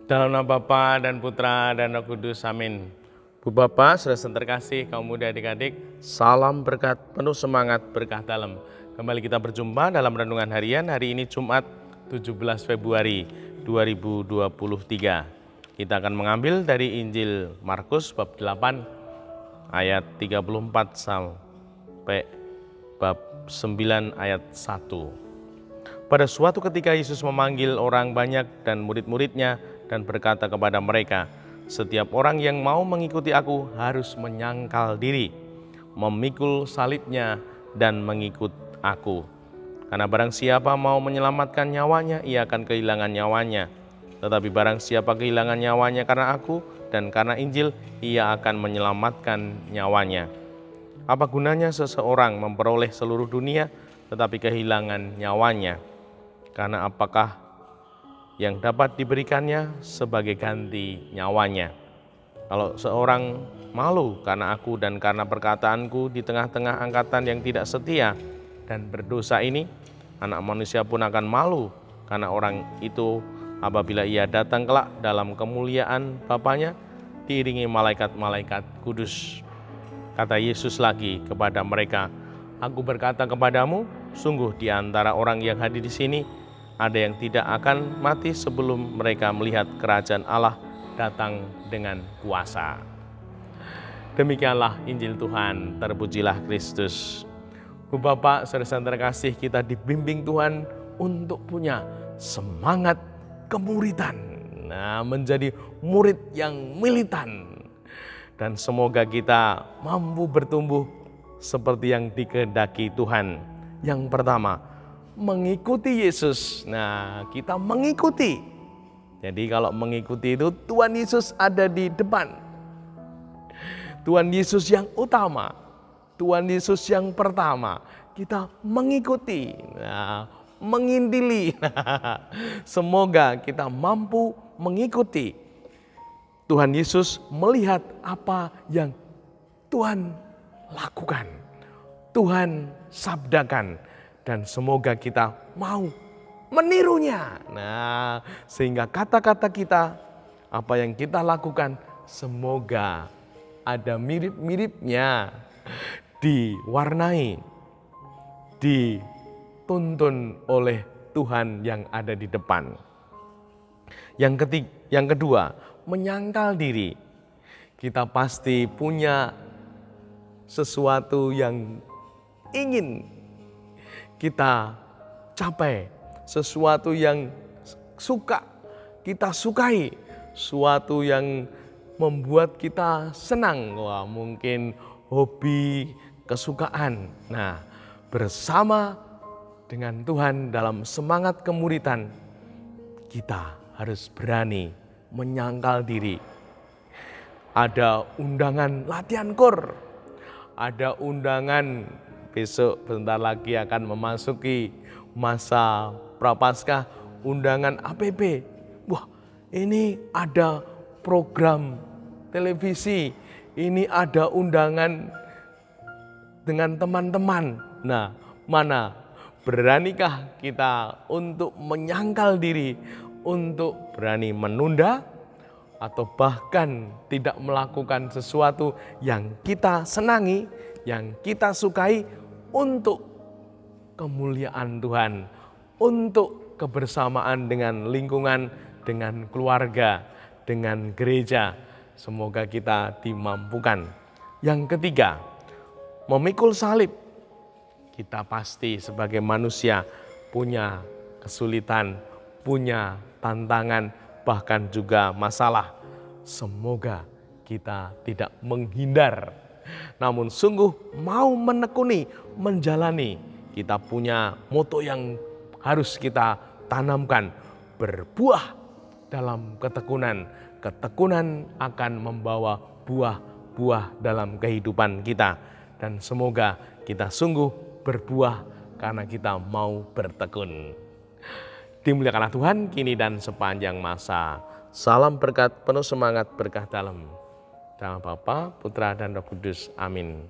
Dalam nama Bapa dan Putra dan Roh Kudus, amin. Bu Bapak, saudara terkasih, kaum muda adik-adik, salam berkat, penuh semangat, berkah dalam. Kembali kita berjumpa dalam renungan harian hari ini Jumat 17 Februari 2023. Kita akan mengambil dari Injil Markus bab 8 ayat 34 sampai bab 9 ayat 1. Pada suatu ketika Yesus memanggil orang banyak dan murid-muridnya dan berkata kepada mereka, "Setiap orang yang mau mengikuti aku harus menyangkal diri, memikul salibnya dan mengikut aku. Karena barang siapa mau menyelamatkan nyawanya, ia akan kehilangan nyawanya. Tetapi barang siapa kehilangan nyawanya karena aku dan karena Injil, ia akan menyelamatkan nyawanya. Apa gunanya seseorang memperoleh seluruh dunia tetapi kehilangan nyawanya? Karena apakah yang dapat diberikannya sebagai ganti nyawanya? Kalau seorang malu karena aku dan karena perkataanku di tengah-tengah angkatan yang tidak setia dan berdosa ini, Anak Manusia pun akan malu karena orang itu apabila ia datang kelak dalam kemuliaan Bapanya diiringi malaikat-malaikat kudus." Kata Yesus lagi kepada mereka, "Aku berkata kepadamu, sungguh di antara orang yang hadir di sini ada yang tidak akan mati sebelum mereka melihat kerajaan Allah datang dengan kuasa." Demikianlah Injil Tuhan, terpujilah Kristus. Bu Bapak, saudara terkasih, kita dibimbing Tuhan untuk punya semangat kemuridan. Menjadi murid yang militan. Dan semoga kita mampu bertumbuh seperti yang dikehendaki Tuhan. Yang pertama, mengikuti Yesus. Kita mengikuti. Jadi kalau mengikuti itu Tuhan Yesus ada di depan. Tuhan Yesus yang utama. Tuhan Yesus yang pertama. Kita mengikuti. Mengintili. Semoga kita mampu mengikuti. Tuhan Yesus melihat apa yang Tuhan lakukan. Tuhan sabdakan. Dan semoga kita mau menirunya. Sehingga kata-kata kita, apa yang kita lakukan, semoga ada mirip-miripnya. Diwarnai, dituntun oleh Tuhan yang ada di depan. Yang kedua, menyangkal diri. Kita pasti punya sesuatu yang ingin kita capai, sesuatu yang kita sukai, sesuatu yang membuat kita senang. Mungkin hobi, kesukaan. Bersama dengan Tuhan dalam semangat kemuridan, kita harus berani menyangkal diri. Ada undangan latihan KOR, ada undangan besok bentar lagi akan memasuki masa Prapaskah, undangan APP. Ini ada program televisi, ini ada undangan dengan teman-teman. Mana beranikah kita untuk menyangkal diri, untuk berani menunda atau bahkan tidak melakukan sesuatu yang kita senangi, yang kita sukai untuk kemuliaan Tuhan, untuk kebersamaan dengan lingkungan, dengan keluarga, dengan gereja. Semoga kita dimampukan. Yang ketiga, memikul salib. Kita pasti sebagai manusia punya kesulitan, punya tantangan, bahkan juga masalah. Semoga kita tidak menghindar, namun sungguh mau menekuni, menjalani. Kita punya moto yang harus kita tanamkan, berbuah dalam ketekunan. Ketekunan akan membawa buah-buah dalam kehidupan kita. Dan semoga kita sungguh berbuah karena kita mau bertekun. Dimuliakanlah Tuhan kini dan sepanjang masa. Salam berkat, penuh semangat, berkah dalam. Dalam Bapa, Putra, dan Roh Kudus. Amin.